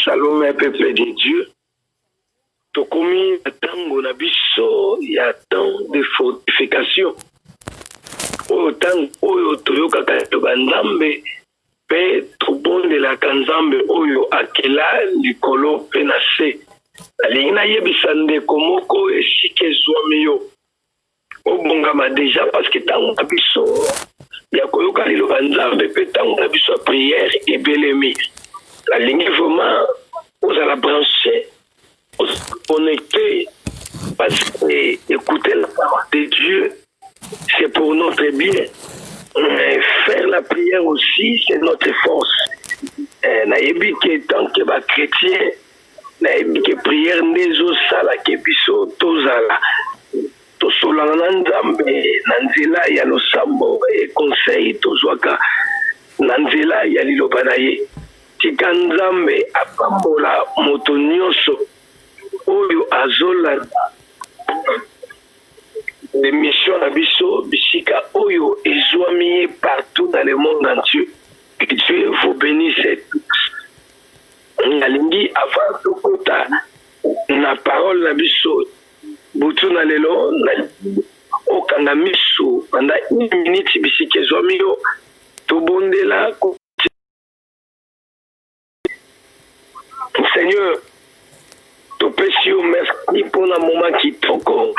Salome, peuple de Dieu. Tokomi tango na biso ya temps de fortification. Oyo oyo toyoka ka nzambe pe tobonde la kanzambe oyo akela likolo pe na se. Alingi na yebisa ndeko moko esike zwami yo. Obongama déjà parce que tango na biso ya koyoka liloba nzambe pe tango na biso prière ebelemi. Alingi vraiment ozala branché, connecté, parce que écouter la parole de Dieu, c'est pour notre bien. Mais faire la prière aussi, c'est notre force. Nayebi que tant que ba chrétien, nayebi que prière nezo sala ke biso tozala. Tosolana na nzambe na nzela ya losambo e conseil tozwaka na nzela ya liloba na ye. Tika nzambe apambola moto nyonso oyo azola des missions na biso bisika oyo ezwami partout dans le monde entier. Que Dieu vous bénisse tous. Nalingi avant tokota na parole na biso butu na lelo na okanga miso pendant 1 minute bisika ezwami yo tobondela. Seigneur, tu peux merci pour le moment qui toko.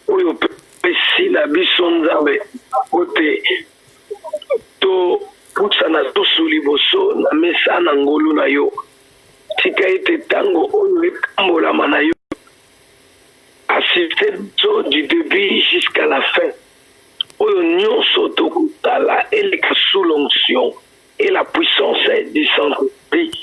Oyo pesi na biso nzambe kote to putsa na to suliboso na mesa na ngolu na yo. Tika ete tango oyo ekambolama na yo. Assistez du début jusqu'à la fin. Oyo nyonso tokutala eleka sous l'onction et la puissance du Saint-Esprit.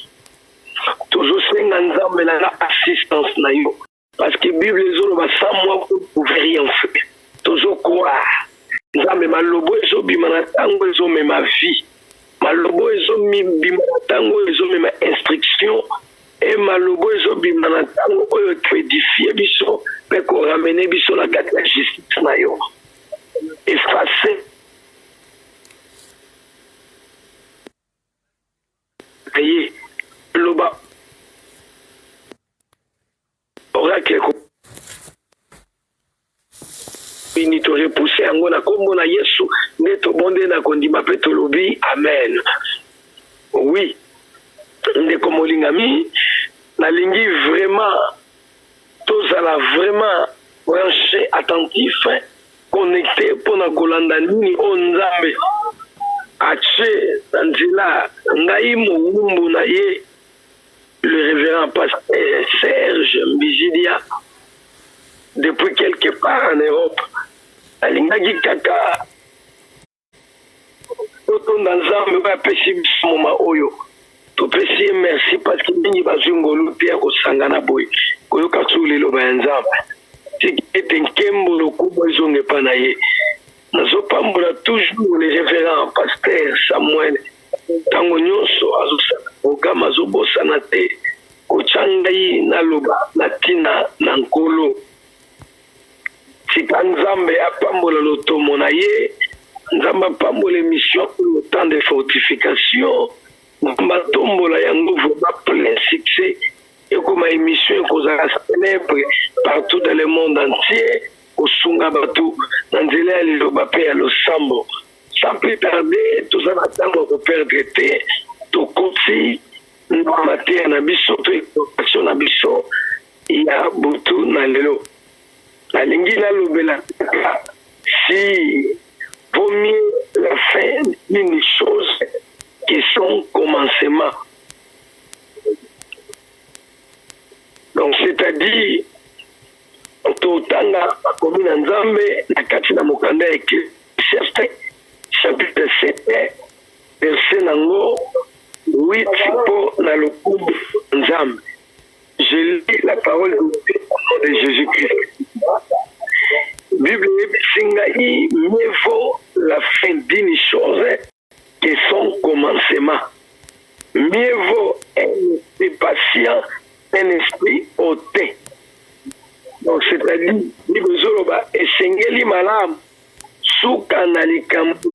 Toujours senga nzambe na assistance na yo parce que Bible ezolo ba sans moi vous pouvez rien faire. Toujours croire nzambe malobo ezo bima na tango ezo mema vie, malobo ezo bima na tango ezo mema instruction et malobo ezo bima na tango oyo édifier biso pe ko ramener biso na kati ya justice na yo effacer aye loba oracle ko ini to repousser yango na kombo na Yesu neto bonde na kondima pe tolobi amen. Oui, ndeko molingami nalingi vraiment tozala vraiment branché attentif connecté pona kolanda nini o nzambe ache nzila ngai mowumbu na ye le révérend pasteur Serge Mbizidia depuis quelque part en Europe. Alingaki kaka otonda nzambe bapesi biso moma oyo topesi merci parce que mingi bazungolu te ya kosangana boye koyoka tu liloba ya nzambe tiki ete nkembo lokubo ezonge epa na ye. Nazopambola toujours le révérend pasteur Samuel tango nyonso azosala programme azobosana te kochangai naloba na tina na nkolo. Tika nzambe apambola lotomo na ye, nzambe apambola émission pour le temps de fortification, nzambe atombola yango vraiment plein succès et comme émission ekozala célèbre partout dans le monde entier kosunga bato na nzela ya liloba pe ya losambo. Sans plus tarder tozala ntango koperdre te tokoti mateya na biso to éducation na biso ya butu na lelo. Nalingi nalobela si vaut mieux la fin d'une chose que son commencement. Donc c'est-à-dire totanga bakomi na nzambe na kati na mokanda ya Ecclésiaste chapitre 7 verset nango 8 po na lokumu nzambe. Je lis la parole de Dieu au nom de Jésus-Christ. Bible ebisingai mieux vaut la fin d'une chose que son commencement. Mieux vaut un esprit patient, un esprit hautain. Donc c'est-à-dire, Bible zoloba esengeli malamu suka na likambo.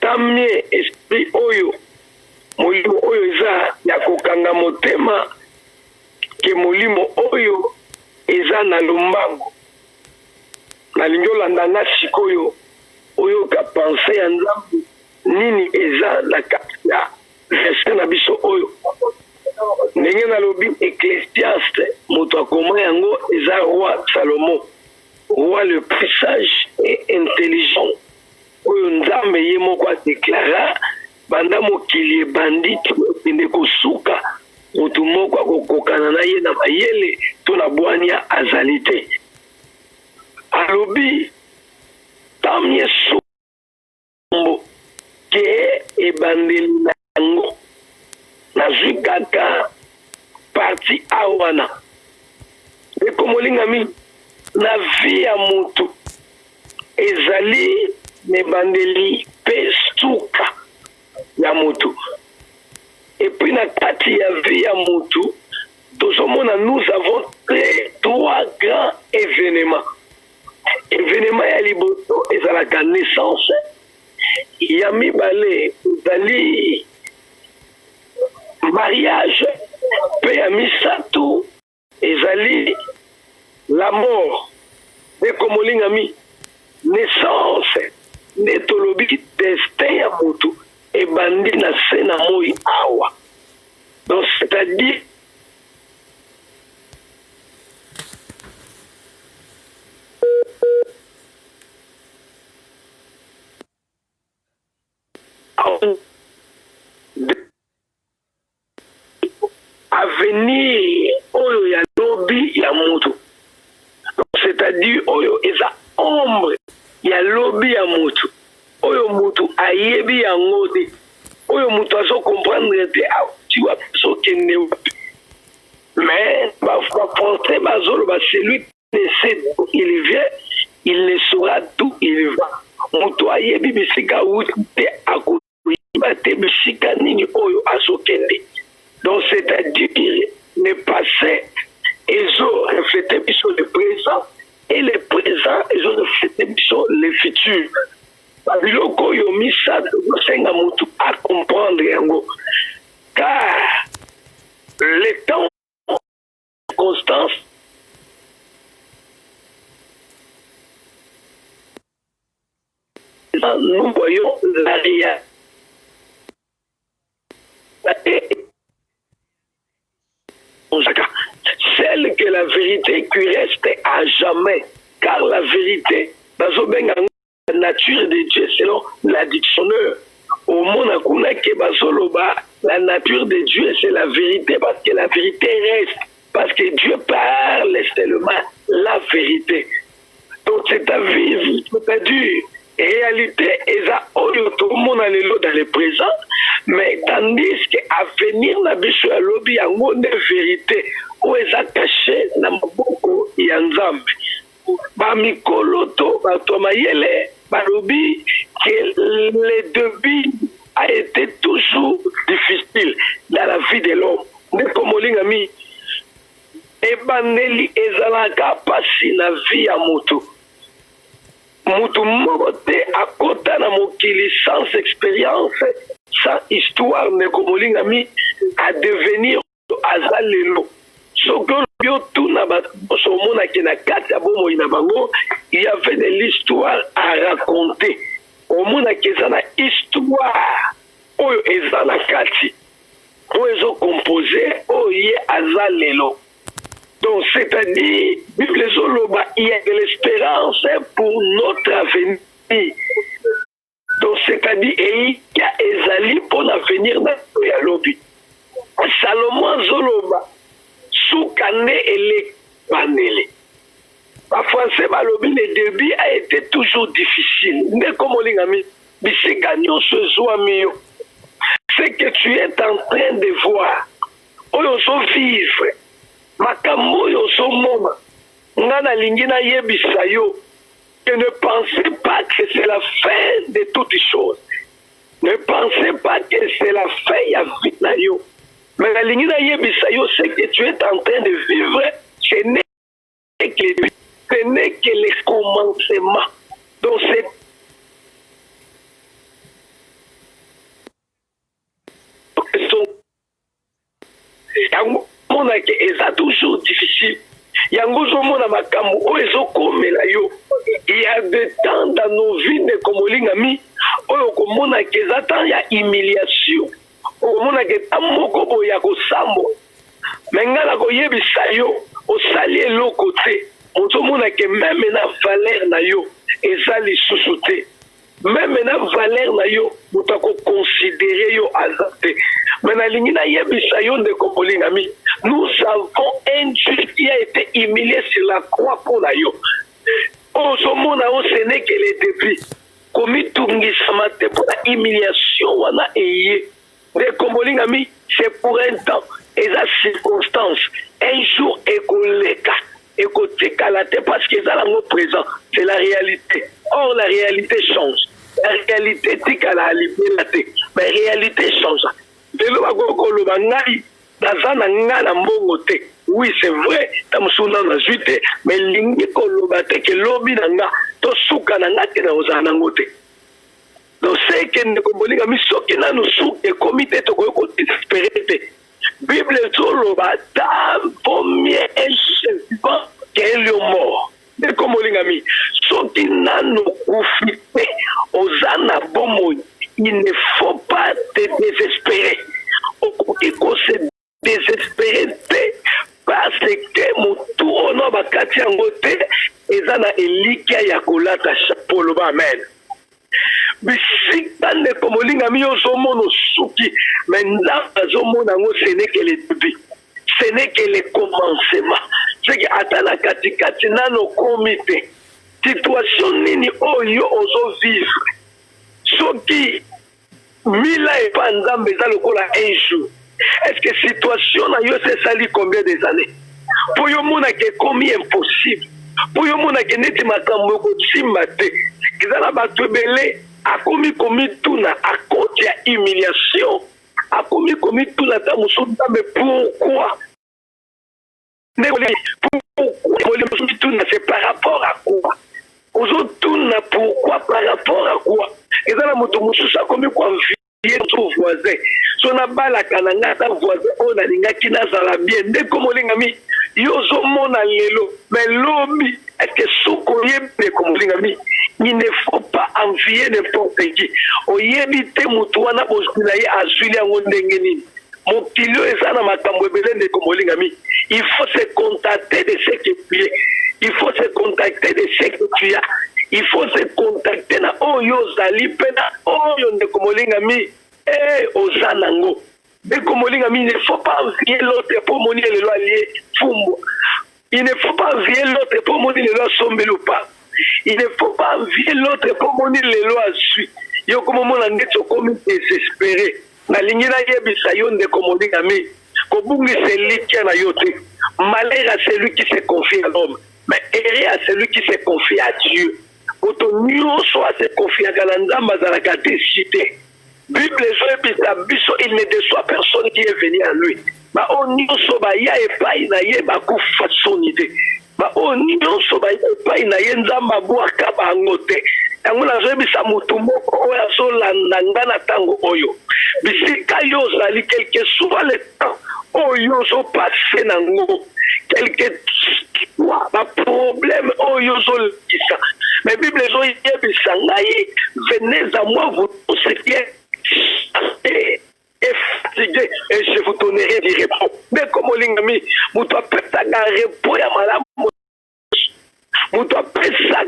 Tant mieux esprit oyo motema ke molimo oyo eza na lombango nalingi olanda nga sikoyo oyoka pense ya nzambe nini eza na kati ya verset na biso oyo ndenge nalobi Ecclésiaste moto akoma yango eza roi Salomon, roi le plus sage et intelligent oyo nzambe ye moko adeklara banda mokili ebandi okende kosuka motu moko akokokana na ye na mayele to na bwani ya azali te. Alobi tamye sombo ke ebandeli na yango nazwi kaka parti awana ekomolingami na vi ya motu ezali na ebandeli mpe suka ya motu. Et puis na kati ya vi ya motu tozomona nous avons trois grands événements. Événement ya liboso ezalaka naissance, ya mibale ezali mariage, pe ya misato ezali la mort. Ekomolingami naissance netolobi destin ya motu ebandi na se na moi awa. Donc c'est-à-dire avenir oyo ya lobi ya moto, c'est-à-dire oyo eza ombre ya lobi ya moto oyo moto ayebi yango te, oyo moto azo comprendre te tu vas sokende mais français bazoloba celui qui ne sait d'où il vient il ne saura d'où il va. Moto ayebi bisika uti te akoyiba te bisika nini oyo azokende. Donc c'est-à-dire le passé ils ont reflété sur le présent et le présent ils ont reflété sur le futur. Biloko oyo misato osenga motu à comprendre yango car le temps constance nous voyons la réalité celle que la vérité qui reste à jamais, car la vérité la nature de Dieu selon la dictionnaire au monde akuna ke bazoloba la nature de Dieu c'est la vérité parce que la vérité reste, parce que Dieu parle seulement la vérité. Donc c'est à vivre, c'est à dire réalité eza oyo tout le monde a lelo dans le présent, mais tandis que à venir na biso ya lobi yango de vérité o eza caché na maboko ya Nzambe. Ba mikolo to ba to mayele balobi que le début a été toujours difficile dans la vie de l'homme. Nekomolingami ebandeli ezalaka pasi na vie ya moto. Moto moko te akota na mokili sans expérience, sans histoire, nekomolingami à devenir azalelo. Soko yo tout na ba somona ki na kati ya bomo ina bango, il y avait de l'histoire à raconter. Au mona ki za na histoire oyo eza na kati oyo ezo composé oyo azalelo. Donc c'est-à-dire Bible zoloba il y a de l'espérance pour notre avenir. Donc c'est-à-dire il y a ezali pour l'avenir na ya lobi. Salomon zoloba soukane ele panele. En français, le début a été toujours difficile. Mais comme on dit, ce que tu es en train de voir, oyo vivre, makambo yo moma, ngana lingina yebisayo, que ne pensez pas que c'est la fin de toutes les choses. Ne pensez pas que c'est la fin ya vinayo. Mais la lingina yebisayo, ce que tu es en train de vivre, ce n'est que le début. Ce n'est que le commencement. Donc c'est yango monake eza toujours difficile yango zomona makambo oyo ezokomela yo il y a des temps dans nos vies ndeko molingami oyo komonaka eza temps ya humiliation okomonaka eta moko boye ya kosambo me nga na koyebisa yo osali eloko te ozomonaka meme na valeur na yo eza lisusu te meme na valeur na yo moto akoconsidere yo aza te me nalingi nayebisa yo ndeko molingami nous avons un Dieu qui a été humilié sur la croix pour la yo ozomona o ce n'est que le début komitungisama te pour la humiliation wana eye ndeko molingami c'est pour un temps et la circonstance un jour ekoleka ekotikala te parce que eza lango présent c'est la réalité or la réalité change la réalité tikala alibela te mais réalité change lelo bakokoloba ngai naza na nga na mbongo te oui c'est vrai tamusuna nazwi te mais lingi koloba te ke lobi na nga tosuka na nga te na ozala nango te donc c'est que ndeko molingami soki nanu suka ekomi te tokoki kodespere te Bible ezoloba ta vaut mieux un vivant qu'un lion mort ndeko molingami soki nanu kufi te oza na bomoi il ne faut pas te désespérer okoki kose désespérer te parce que motu ono bakati yango te eza na elikia ya kolata chapeau loba amen bisika ndeko molingami ozomona osuki me nzambe azomona yango ce n'est que le début ce n'est que le commencement seke ata na katikati nano okomi te situation nini oyo ozovivre soki mila epa nzambe eza lokola un jour est-ce que situation na yo esali combien des années po yo monaka ekomi impossible po yo monaka neti makambo ekotimba te eza na bato ebele akomi komituna akoti ya humiliation akomi komituna ata mosusu nzambe pourquoi pourquoi c'est par rapport à quoi ozotuna pourquoi par rapport à quoi eza na moto mosusu akomi koenvie son voisin so nabalaka na nga ata voisin oyo nalingaki nazala bien ndeko molingami yo ozomona lelo mais lobi eke soki oyebi ndeko molingami il ne faut pas envier n'importe qui oyebi te motu wana bozwi na ye azwili yango ndenge nini mokili oyo eza na makambo ebele ndeko molingami il faut se contacter de ce que tu es il faut se contacter de ce que tu as il faut se contacter na oyo ozali mpe na oyo ndeko molingami oza nango ndeko molingami il ne faut pas envier l'autre po moni lelo alie fumbo il ne faut pas envier l'autre po moni lelo asombeli opa il ne faut pas envier l'autre po moni lelo azwi yo komomona ndeti okomi désespéré nalingi nayebisa yo ndeko molingami kobungisa elikia na yo te malheur à celui qui se confie à l'homme mais heureux à celui qui se confie à Dieu moto nyonso ase confiaka na nzambe azalaka décidé bible ezoyebisa biso il ne déçoit personne qui est venu à lui baoyo nyonso baya epai na ye bakufa soni te baoyo nyonso baya epai na ye nzambe abwaka bango te yango nazoyebisa motu moko oyo azolanda nga na ntango oyo bisika yo ozali quelque soit le temps oyo ozopase nango quelque baproblème oyo ozolekisa mais bible ezoyebisa ngai venez à moi vous tous qui êtes et fatigué et je vous donnerai du repos ndeko molingami moto apesaka repos ya malamu moto apesa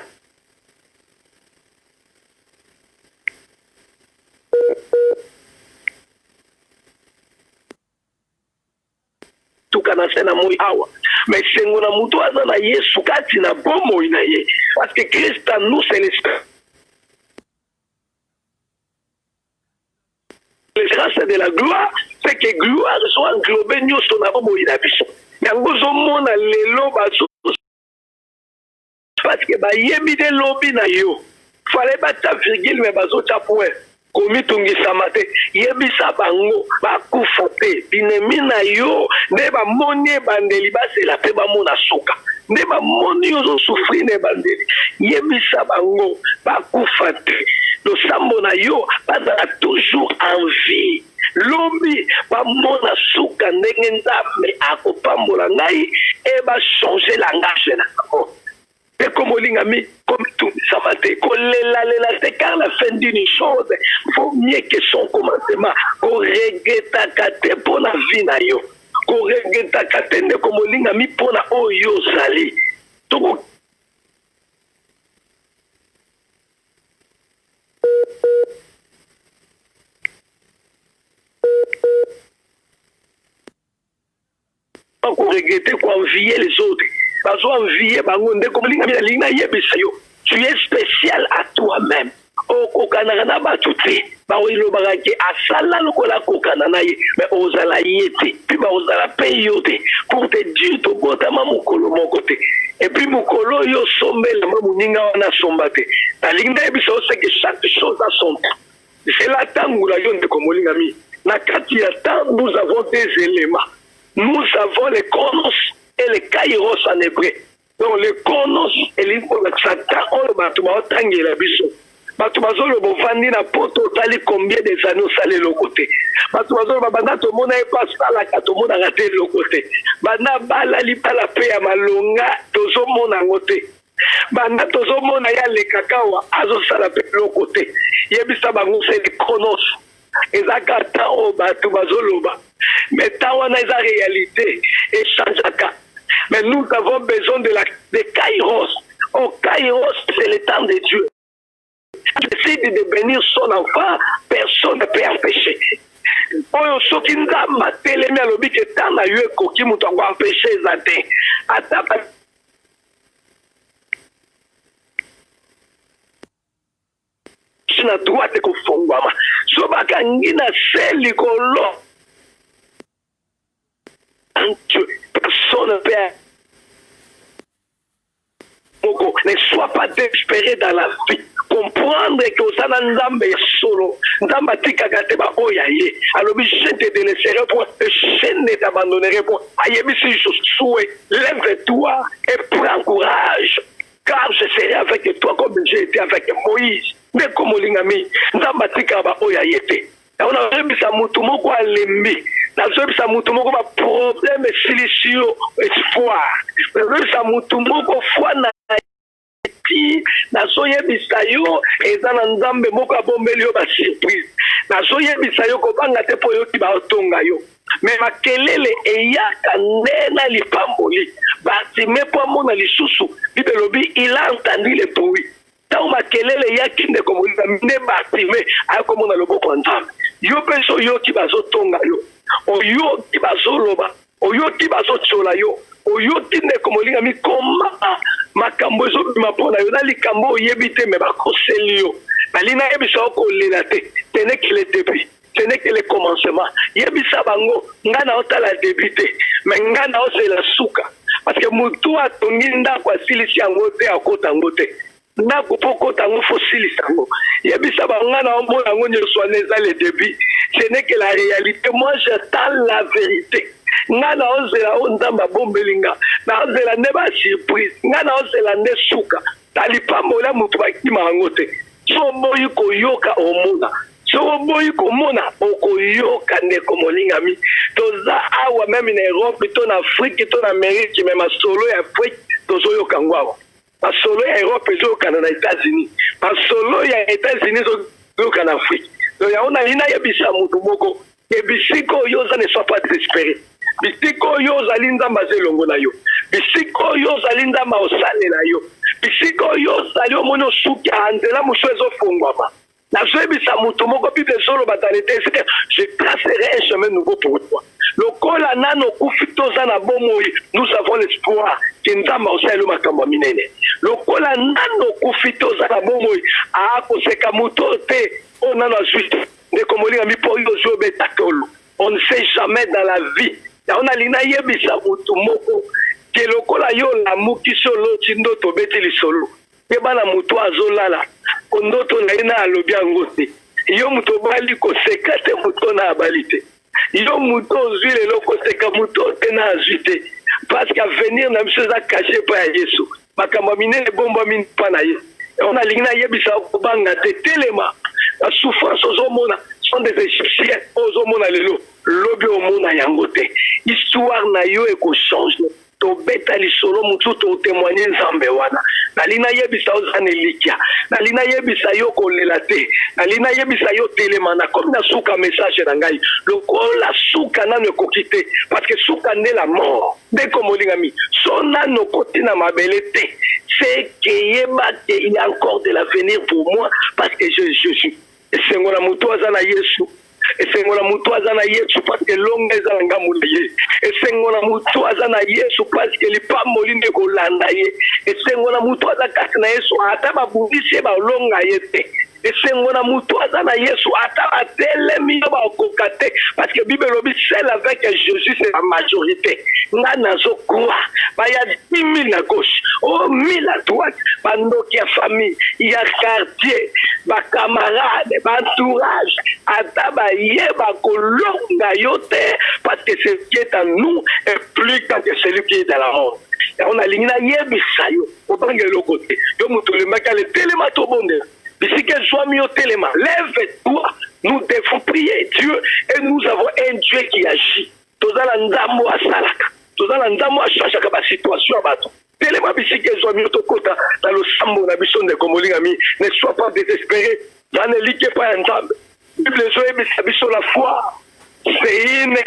tukana sena moi awa mais sengo na moto aza na yesu kati na bomoi na ye parce que Christ en nous c'est l'esprit grâce de la gloire c'est que gloire soit englobée nyonso na bomoi na biso yango zomona lelo bazo parce que bayebi de lobi na yo fallait bata virgule mais bazota point komitungisama te yebisa bango bakufa te binemi na yo nde bamoni ebandeli basela mpe bamona suka nde bamoni ozosufri na ebandeli yebisa bango bakufa te losambo na yo bazala toujours en vie sombi bamona suka ndenge nzambe akopambola ngai e bachange langage na bango et comme olingami comme tout ça m'a dit car la fin d'une chose vaut mieux que son commencement qu'on regrette kate pour la vie na yo qu'on regrette kate ne comme olingami pour la oyo sali donc pas qu'on regrette qu'on envier les autres parce qu'on envier bangonde comme tu es spécial à toi-même au Canada batuti ba wilo barake asala lokola kokana ye mais ozala yete puis ba ozala payote pour te dire to botama mukolo mokote et puis mukolo yo sombela mamuninga wana sombate talinga ebiso c'est que chaque chose a son temps c'est la tangula yonde komolinga mi na kati ya temps nous avons des éléments nous avons les chronos et les kairos en hébreu donc les chronos et les satan on le batuma tangela biso Batubazolo bovandi na poto tali combien des années salé le côté. Batubazolo babanda to mona e passe la kato mona raté le côté. Bana bala li pala pe ya malonga tozo mona ngote. Bana tozo mona ya le kakawa azo sala pe le côté. Yebisa bango c'est les chronos. Ezaka ta o batubazolo ba. Mais ta wana eza réalité et changeaka. Mais nous avons besoin de Kairos. Oh Kairos c'est le temps de Dieu. Décide de bénir son enfant, personne ne peut empêcher. Oyo soki nzamba telemi alobi ke tana yo ekoki moto ako empêcher eza te ata na droite ekofungwama so bakangi na se likolo personne ne peut ne sois pas désespéré dans la vie. Comprendre que au sana nzambe solo nzamba tikaka te ba oya ye alobi je te délaisserai point je ne t'abandonnerai point ayebisi souhait lève-toi et prends courage car je serai avec toi comme j'ai été avec Moïse mais comme olingami nzamba tikaka ba oya ye te on a rebisa mutu moko alembi nazobisa mutu moko ba problème silicio espoir nazobisa mutu moko foi na nazoyebisa yo eza na nzambe moko abombeli yo basurprise nazoyebisa yo kobanga te mpo yoki baotonga yo me makelele eyaka nde na lipamboli Bartimée mpo amona lisusu bible elobi il a entendu le bruit ntango makelele eyaki nde komolisa nde Bartimée akomona loboko ya nzambe yo mpe so oyoki bazotonga yo oyoki bazoloba oyoki bazotiola yo oyoki nde komolinga mikoma makambo ezobima mpona yo na likambo oyebi te me bakoseli yo balina yebisa okolela te ce n'est que le début ce n'est que le commencement yebisa bango nga na otala début te me nga na ozela suka parce que motu atongi ndako asilisi yango te akota yango te ndako mpo okota yango fo silisa yango yebisa bango nga na omona yango nyonso wana eza le début ce n'est que la réalité moi j'attends la vérité nga na ozela o nzamba bombelinga na ozela nde ba surprise nga na ozela nde suka talipambola mutu bakima yango te so boyi koyoka omona so boyi komona okoyoka nde komolingami toza awa même na Europe to na Afrique to na Amérique même masolo ya Afrique tozoyoka ngo awa masolo ya Europe ezokana na États-Unis masolo ya États-Unis ezoyoka na Afrique donc yaona lina yebisa mutu moko ebisiko yoza ne soit pas désespéré bisiko yo zali nzamba zelongo na yo bisiko yo zali nzamba osale na yo bisiko yo zali omoni osuki anzela mosu ezofungwama nazoyebisa moto moko bible ezoloba dans les textes je tracerai un chemin nouveau pour toi lokola nano okufi toza na bomoi nous avons l'espoir ke nzamba osali makambo minene lokola nano okufi toza na bomoi akoseka moto te o nano azwi nde komolinga mipo oyo ozwi obeta tolo on ne sait jamais dans la vie on a lina yebisa mutu moko ke lokola yo lamuki so loti ndoto beti lisolo pe bana mutu azolala ndoto na ina alobi yango te yo mutu bali koseka te mutu na abali te yo mutu ozwi lelo koseka mutu te na azwi te parce qu'avenir na biso eza caché pa ya Yesu makambo minene bombami mpa na ye on a lina yebisa kobanga te telema la souffrance ozomona sont des Égyptiens aux hommes lelo lobi omona yangote histoire na yo eko change to beta lisolo mutu to témoigner nzambe wana nalina yebisa ozana elikia nalina yebisa yo kolela te nalina yebisa yo telemana comme na suka message na ngai lokola suka nano ekoki te parce que suka nde la mort nde komolingami so nano koti na mabele te c'est que yeba que il y a encore de l'avenir pour moi parce que je suis esengola mutu aza na Yesu esengola mutu aza na Yesu parce que longa eza na ngambo na ye esengola mutu aza na Yesu parce que lipamboli nde kolanda ye esengola mutu aza kasi na Yesu ata babundisi ye balonga ye te esengola mutu aza na Yesu ata batelemi yo bakoka te parce que Bible lobi seul avec Jésus c'est la majorité nga nazokroa baya 10 000 na gauche 1000 à droite bandoki ya famille ya quartier bacamarade bantourage ata bayeba kolonga yo te parce que ce qui est en nous est plus grand que celui qui est dans la honte. On a ligné yebisa yo obangela lokote yo mutu lemaka le telema to bonde bisike soit mieux telema lève-toi nous devons prier Dieu et nous avons un Dieu qui agit tozala nzambo asalaka tozala nzambo ashashaka ba situation ya bato telema bisike soit mieux to kota dans le sambo na biso de komolingami ne sois pas désespéré ne ligue pas nzambe Bible zoyebisa biso la foi c'est une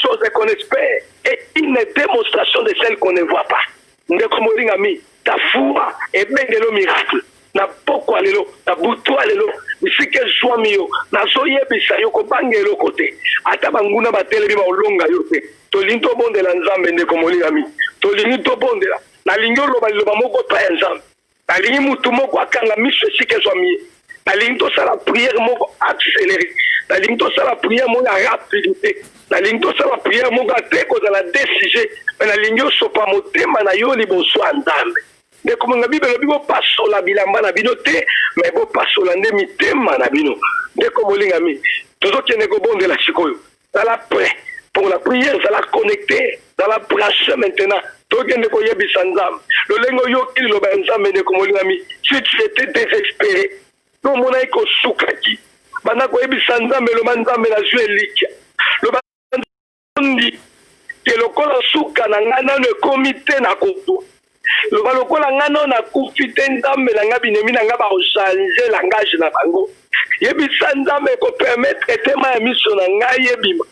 chose qu'on espère et une démonstration de celle qu'on ne voit pas ndeko molingami ta foi ebengelo miracle na poko lelo na butu lelo bisike zwami yo na zoyebisa yo kobangelo kote ata banguna batelemi baolonga yo te tolinto bondela nzambe ndeko molingami tolingi to bondela nalingi oloba liloba moko pa ya nzambe nalingi mutu moko akanga miso esike zwami nalingi tosala prière moko accéléré nalingi tosala prière moko ya rapidité nalingi tosala prière moko ate kozala décisé me nalingi osopa motema na yo liboso ya nzambe nde komonga Bible bibo pasola bilamba na bino te me bo pasola nde mitema na bino nde komolingami tozokende kobondela sikoyo zala prêt pour la prière zala connecté zala branché maintenant tokende koyebisa nzambe lolengo yoki liloba ya nzambe nde komolingami si tu étais désespéré nomona ekosukaki banda koyebisa nzambe loba nzambe na zwi elikia loba ndi ke lokola suka na ngai nano ekomi te na kotua loba lokola ngai nano nakufi te nzambe na ngai binemi na ngai bakochange langage na bango yebisa nzambe ekopermettre tema ya miso na ngai ebima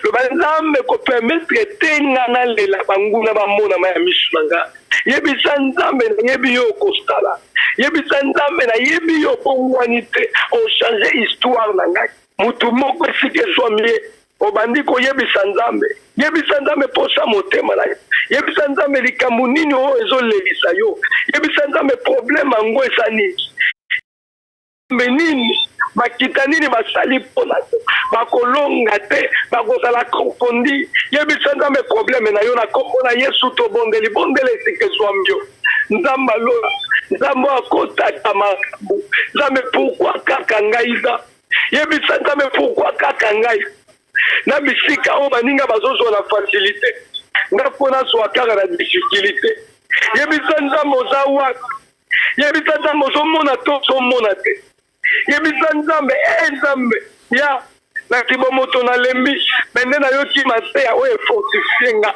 loba nzambe ekopermettre te ngai nalela banguna bamonama ya miso na ngai yebisa nzambe nayebi yo okosala yebisa nzambe nayebi yo okongwani te ochange histoire na ngai mutu moko esika ezwami ye obandi koyebisa nzambe yebisa nzambe posa motema na yo yebisa nzambe likambo nini oyo ezolelisa yo yebisa nzambe problème yango eza nini mbe nini bakita nini basali mpona te bakolonga te bakozala konfondi yebisa nzambe problème na yo na kombo na Yesu tobondeli bondela esika ezwami yo nzambe alola nzambe akotaka makambo nzambe pourkui kaka ngai za yebisa nzambe pourkui kaka ngai na bisika oyo baninga bazozwa na facilité nga mpona zwa kaka na difficulté yebisa nzambe oza wapi yebisa nzambe ozomona to ozomona te yebisa nzambe nzambe ya nakima moto nalembi mende nayoki mateya oyo efortifie nga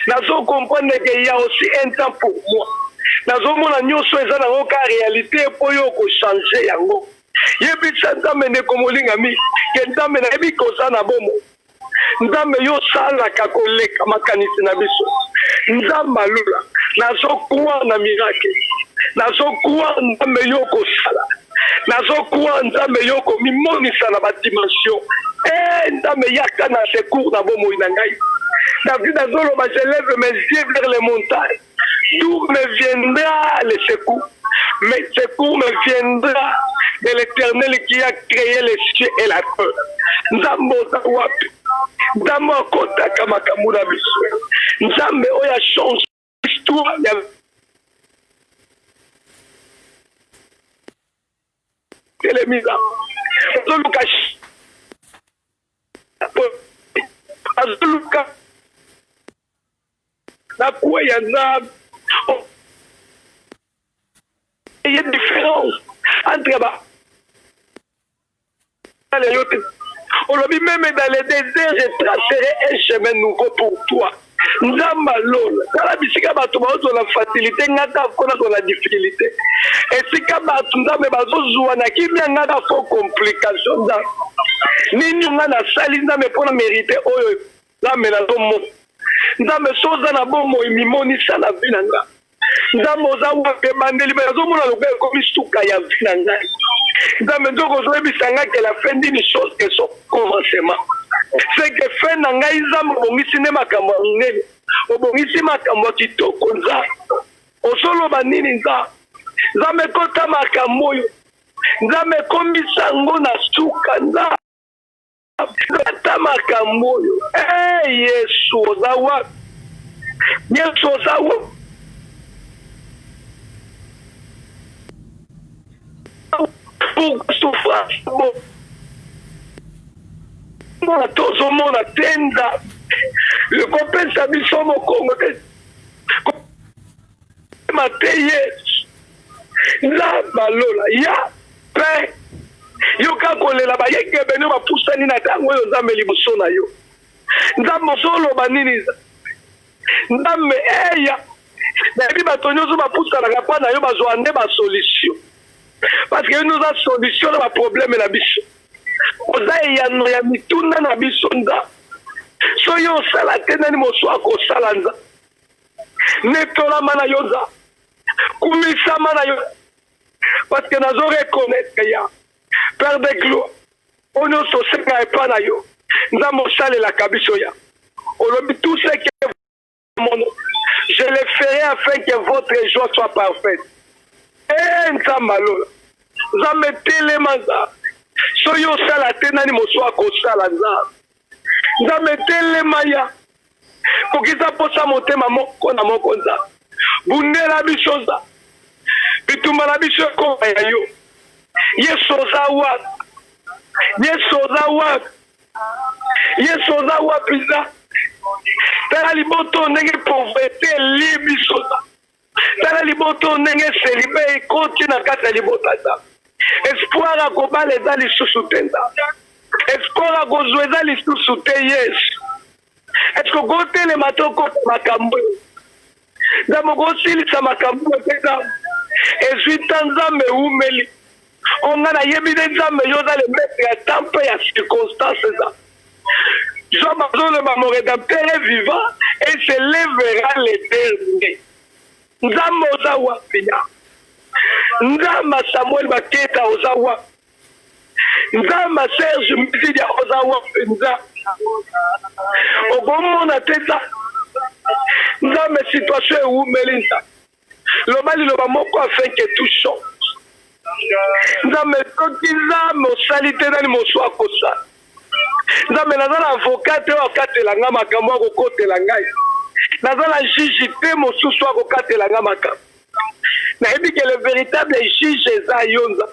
nazokomprendre ke ya aussi un temps pour moi nazomona nyonso eza nango ka réalité mpo yo okochange yango yebisa nzambe ndeko molingami ke nzambe nayebi koza na bomo nzambe yo osalaka koleka makanisi na biso nzambe alula nazokuwa na miracle nazokuwa nzambe yo okosala nazokuwa nzambe yo okomimonisa na badimension nzambe yaka na secours na bomoi na ngai David azoloba je lève mes yeux vers les montagnes d'où me viendra le secours mais secours me viendra de l'Éternel qui a créé les cieux et la terre nzambe oza wapi nzambe akotaka makambo na biso nzambe oyo achange histoire ya telemisa azoluka azoluka na kuwa ya nzambe il y a une différence entre les autres Aujourd'hui même dans le désert, je tracerai un chemin nouveau pour toi. Nzamba lola. Kala bisika batu bazo la facilité ngata kona la difficulté. Et sika batu nzambe bazo zuwa na kimia ngata fo complication da. Nini ngana sali nzambe pona mériter oyo. Nzambe na zomo. Nzambe soza na bomo imimoni sana vina nga. Nzambe oza wape bandeli ba zo mona lobe komi suka ya vina nga. Nzambe ndoko zo bisanga que la fin d'une chose que son commencement. C'est que fin na ngai nzambe bongisi ne makambo ngene. Obongisi makambo kitoko nza. Osolo banini nza. Nzambe kota makambo yo. Nzambe kombisa ngo na suka nza. Kota makambo yo. Yesu ozawa. Yesu ozawa. Pour souffrance bon. Moi tous au monde attenda. Le copain s'habille sur mon Congo. Mateye. La balola ya pe. Yo ka kolela ba yeke beno ba pusani na tango yo nzambe liboso na yo. Nzambe solo banini. Nzambe eya. Na bi batonyo zo ba pusana ka pa na yo bazwa nde ba solution. Parce que nous avons solution à problème la biche. Nous avons ya mituna na biso nda. Soyo sala tena ni moswa ko salanza. Netola mana yoza. Kumisa mana yo. Parce que nous reconnaître ya. Père de gloire. On nous sosenga pas na yo. Nzambo sale la kabiso ya. Olobi tout ce que mon nom. Je le ferai afin que votre joie soit parfaite. Nzamalo nzambe telema nza soyo sala te nani moswa kosala nza nzambe telema ya kokisa posa motema moko na moko nza bundela biso nza bitumba na biso ekoma ya yo yesu oza wapi yesu oza wapi yesu oza wapi nza tala liboto ndenge pauvreté eli biso nza tala liboto ndenge selibe ekoti na kati ya libota za espoir akobala eza lisusu te nza espoir akozwa eza lisusu te yesu eske okotelema te okota makambo nzambe okosilisa makambo te nzambe ezwi ta nzambe ewumeli onga nayebi nde nzambe yo oza le maître ya temps mpe ya circonstance eza jo bazoloba mon rédempteur est vivant et se lèvera le dernier. Nzambe oza wapi ya Nzambe Samuel Baketa oza wapi Nzambe Serge Mbidia oza wapi nza okomona te nza Nzambe situation ewumeli nza loba liloba moko afin que tout change Nzambe soki Nzambe osali te nani mosu akosala Nzambe naza na avocat te oyo akatela nga makambo akokotela ngai naza na juge te mosusu akokatela nga makambo nayebi ke le véritable juge eza yo nza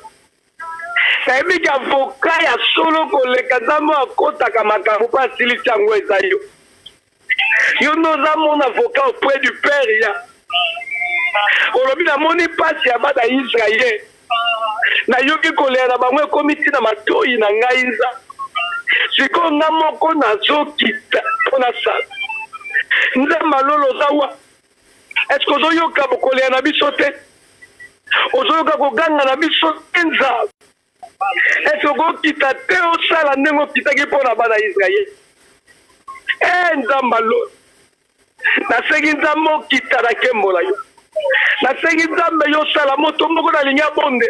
nayebi ke avocat ya solo koleka Nzambe akotaka makambo mpo asilisi yango eza yo yo nde oza mon avocat auprès du père ya olobi namoni mpasi ya bana Israel nayoki kolela na bango ekomi ntina matoyi na ngai nza sikoyo nga moko nazokita mpo nasala Nzambe lolo oza wa eske ozoyoka bokolela na biso te ozoyoka koganga na biso te Nzambe eske okokita te osala ndenge okitaki mpo na bana Israel Nzambe lolo nasengi Nzambe okita na nkembo na yo nasengi Nzambe yo osala moto moko nalingi abonde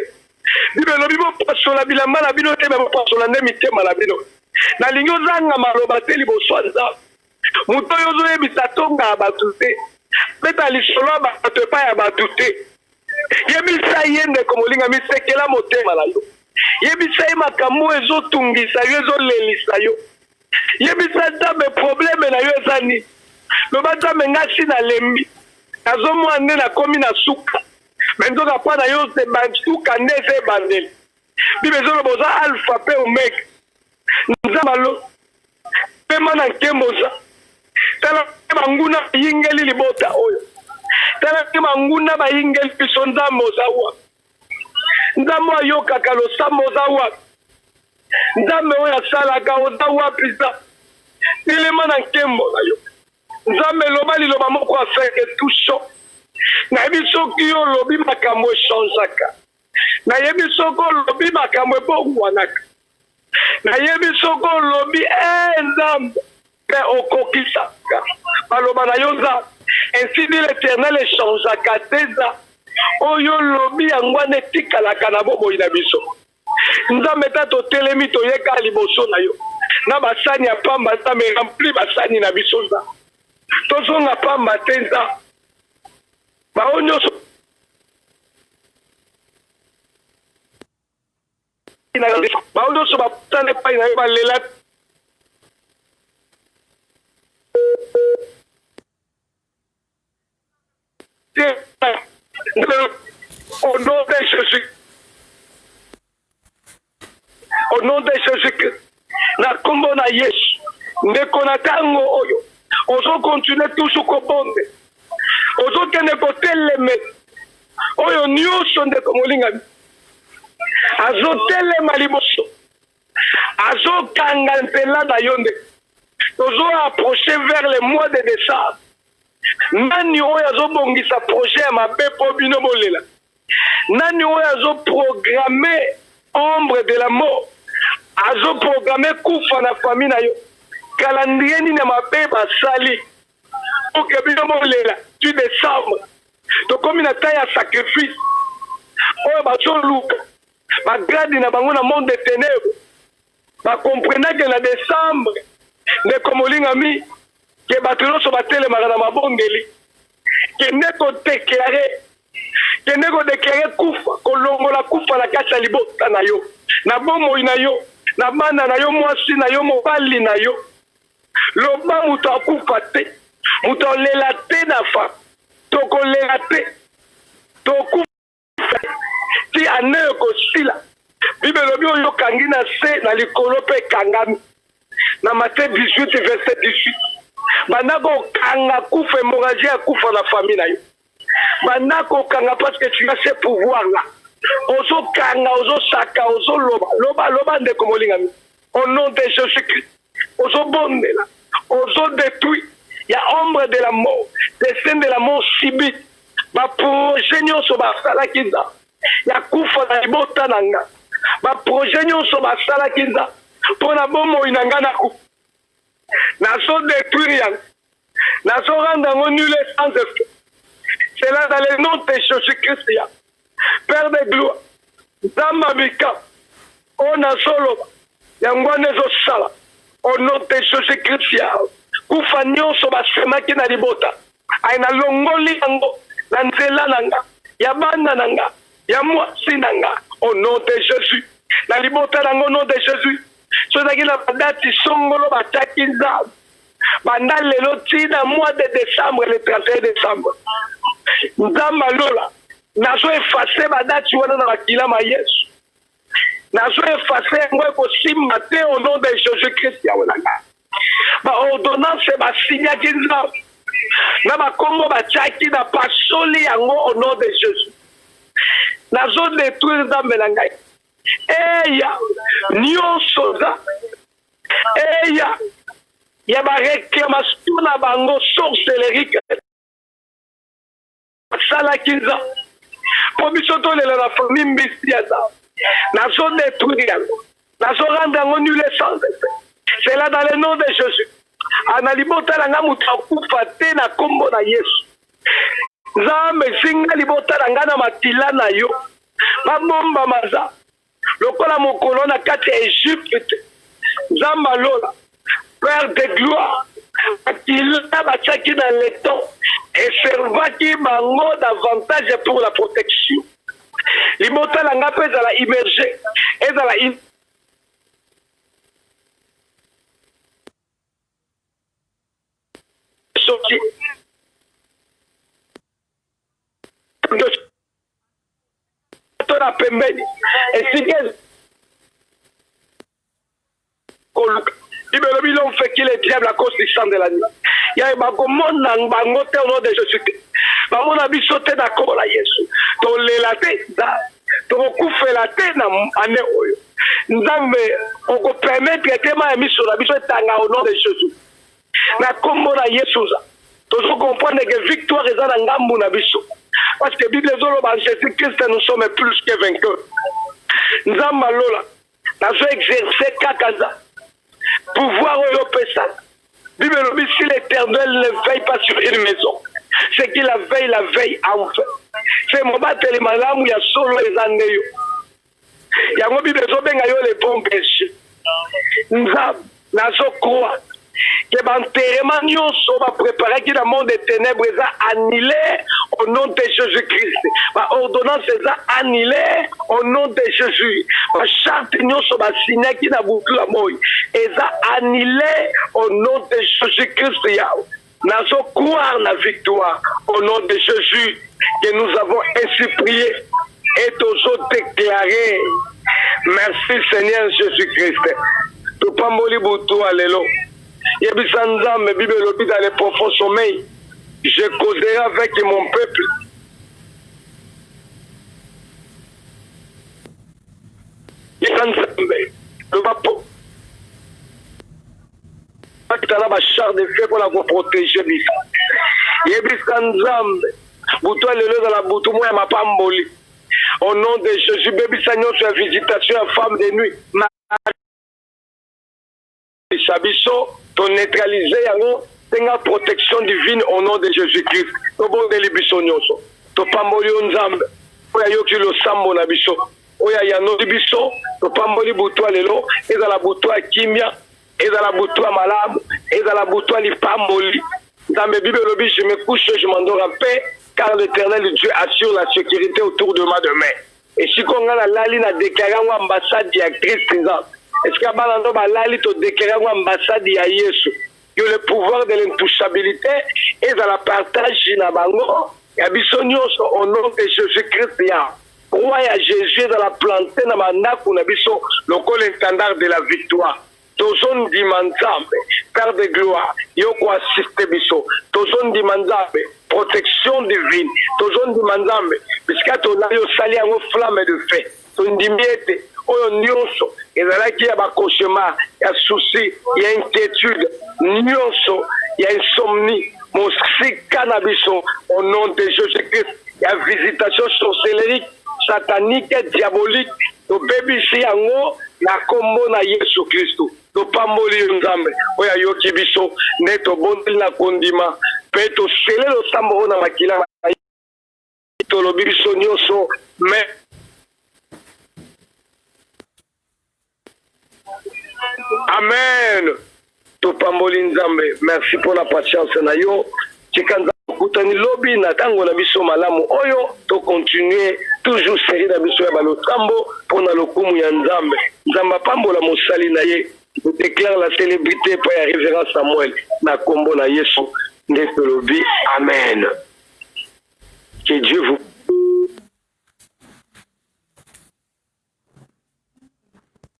Bible elobi bopasola bilamba na bino te me bopasola nde mitema na bino nalingi ozanga maloba te liboso ya Nzambe moto oyo ozoyebisa tonga ya bato te beta lisolo ya bato epai ya bato te yebisa ye ndeko molinga misekela motema na yo yebisa ye makambo ezotungisa yo ezolelisa yo yebisa Nzambe probleme na yo eza nini loba Nzambe ngasi nalembi nazomona nde nakomi na suka me nzoka mpa na yo suka nde eza ebandeli Bible ezoloba oza alpha mpe omega Nzambe alo pema na nkembo oza tala banguna bayingeli libota oyo tala banguna bayingeli biso Nzambe oza wa Nzambe ayokaka losambo oza wa nzambe oyo asalaka oza wapi za telema na nkembo na yo nzambe loba liloba moko afeke tusho nayebi soki yo olobi makambo echangeaka nayebi soki olobi makambo ebongwanaka nayebi soki olobi nzambe mpe okokisaka baloba na yo nzambe ainsi dit l'Éternel echangeaka te za oyo olobi yango wana etikalaka na bomoi na biso nzambe ta totelemi toyeka liboso na yo na basani ya pamba nzambe rempli basani na biso nza tozonga pamba te nza bao nyonso bao nyonso baputana epai na yo balela au nom de Jésus. Au nom de Jésus-Christ. Na kombo na Yesu. Ndeko na tango oyo. Ozo continue toujours kobonde. Ozo kene koteleme. Oyo nyonso ndeko molinga. Azo telema liboso. Azo kanga nzela na yonde. Ozo approcher vers le mois de décembre. Nani oyo azobongisa projet ya mabe po bino bolela. Nani oyo azoprogramme ombre de la mort. Azoprogramme kufa na famille na yo. Calendrier nini ya mabe basali. Oke bino bolela. Tu décembre. Tokomi na taille ya sacrifice. Oyo bazoluka. Bagradi na bango na monde de ténèbres. Bakomprenake na décembre. Ndeko molingami. Que bato nyonso batelemaka na mabondeli kende kodeklare kufa kolongola kufa na kati ya libota na yo na bomoi na yo na bana na yo mwasi na yo mobali na yo loba moto akufa te moto olela te na fa tokolela te tokufa ti ane ekosila bible elobi oyo okangi na se na likolo mpe ekangami na Matthieu 18 verset 18 Banako kanga kufa hémorragie à kufa la famille na yo. Banako kanga parce que tu as ce pouvoir là. Ozo kanga, ozo saka, ozo loba ndeko molingami. Au nom de Jésus-Christ. Ozo bonde là. Ozo détruit. Il y a ombre de la mort. Des scènes de la mort subite. Ba projet nyonso ba sala kinza. Ya kufa na libota nanga. Ba projet nyonso ba sala kinza. Pona bomo inanga na kufa. Naso détruire yango. Naso rendre yango nul et sans effet. C'est là dans le nom de Jésus-Christ. Père de gloire. Zambabika. On a solo. Yango nezo sala. Au nom de Jésus-Christ. Kufa nyonso basemaki na libota. Aina longoli yango. Na nzela nanga. Ya bana nanga. Ya mwasi nanga. Au nom de Jésus. Na libota nango au nom de Jésus. Sozaki na badati songolo bataki nzambe banda lelo tina mois de décembre le 31 décembre nzambe alola nazo efase badati wana na bakilama Yesu nazo efase yango ekosimba te au nom de Jésus-Christ yawe nanga baordonnance basinyaki nzambe na bakombo batiaki na pasoli yango au nom de Jésus nazo détruire nzambe na ngai eya nyonso za eya ya ba réclamation na bango sorcellerie salaki nza po biso tolela na famille mbisi ya za nazo détruire yango nazo rendre yango nul et sans effet c'est là dans le nom de Jésus ana libota nanga moto akufa te na kombo na Yesu nzambe singa libota nanga na makila na yo babomba maza lokola mokolo na kati ya Egypte nzamba lola Père de gloire akila batiaki dans le temps et servaki bango davantage pour la protection libota nanga mpe ezala immergé ezala soki na pembeni esike koluka ibelobi l'homme fait qu'il est diable à cause du sang de la nuit ya bakomona bango te au nom de Jésus-Christ bamona biso te na kombo na Yesu tolela te tokokufela te na ane oyo nzambe okopermettre tema ya miso na biso etanga au nom de Jésus na kombo na Yesu tozo comprendre que victoire eza na ngambu na biso parce que Bible ezoloba Jésus Christ nous sommes plus que vainqueurs nzamba lola nazo exercer kaka pouvoir oyo pesa Bible lobi si l'Éternel ne veille pas sur une maison c'est qu'il la veille enfin c'est mon bateli malamu ya solo ezandeyo yango Bible ezobenga yo les bons péchés nzamba nazo croire que l'enterrement nyonso va préparer qui le monde des ténèbres est annulé au nom de Jésus-Christ. Ma ordonnance est annulée au nom de Jésus. Ma charte nyonso va signer qui n'a bouclé la mort est annulée au nom de Jésus-Christ. Nous croire la victoire au nom de Jésus que nous avons ainsi prié et toujours déclaré. Merci Seigneur Jésus-Christ. Tu pas mourir pour toi, alléluia. Yebisa mais Bible lobi dans les profonds sommeils, je causerai avec mon peuple. Yebisa le bapo. Tu as la char de feu pour la protéger. Yebisa Boutou le dans la boutou moi ma pamboli. Au nom de Jésus, bébé Seigneur, sur la visitation à femme de nuit. Sabiso, ton neutraliser une protection divine au nom de Jésus-Christ. Au bon de l'ibisonyoso. To pamboli onzambe. Oya yoki lo sambo na biso. Oya yano biso. To pamboli boutou lelo. Et dans la boutou à kimia. Et dans la boutou à malamu. Et dans la boutou à l'ipamboli. Dans mes bibles, je me couche, je m'endors en paix. Car l'Éternel Dieu assure la sécurité autour de moi demain. Et si on a la ligne à déclarer l'ambassade de Christ, est-ce qu'il y a lali to déclarer l'ambassade de Yesu? Que le pouvoir de l'intouchabilité est dans la partage na bango. Ya bisonyo au nom de Jésus-Christ ya. Croix à Jésus dans la planté na mandaku na biso le standard de la victoire. Tozon di manzambe, Père de gloire, yoko assiste biso. Tozon di manzambe, protection divine. Tozon di manzambe, puisque ton yo sali en flamme de feu. Ton dimiete, oyo nyonso, ezalaki ya ba cauchemar, ya souci, ya inquiétude, nyonso, ya insomnie, mon cannabiso, au nom de Jésus-Christ, ya visitation sorcellerique, satanique et diabolique, to baby si yango, na kombo na Yesu Christo. To pamboli nzambe oya yoki biso neto bondeli na kondima pe to sele lo sambo na makila to lo biso nyonso mais amen to pamboli nzambe merci pour la patience na yo chikanza kutani lobi na tango na biso malamu oyo to continuer toujours série na biso ya balotambo pour na lokumu ya nzambe nzamba pambola mosali na ye. Je déclare la célébrité par la révérence Samuel. Na kombo na Yesu. Amen. Que Dieu vous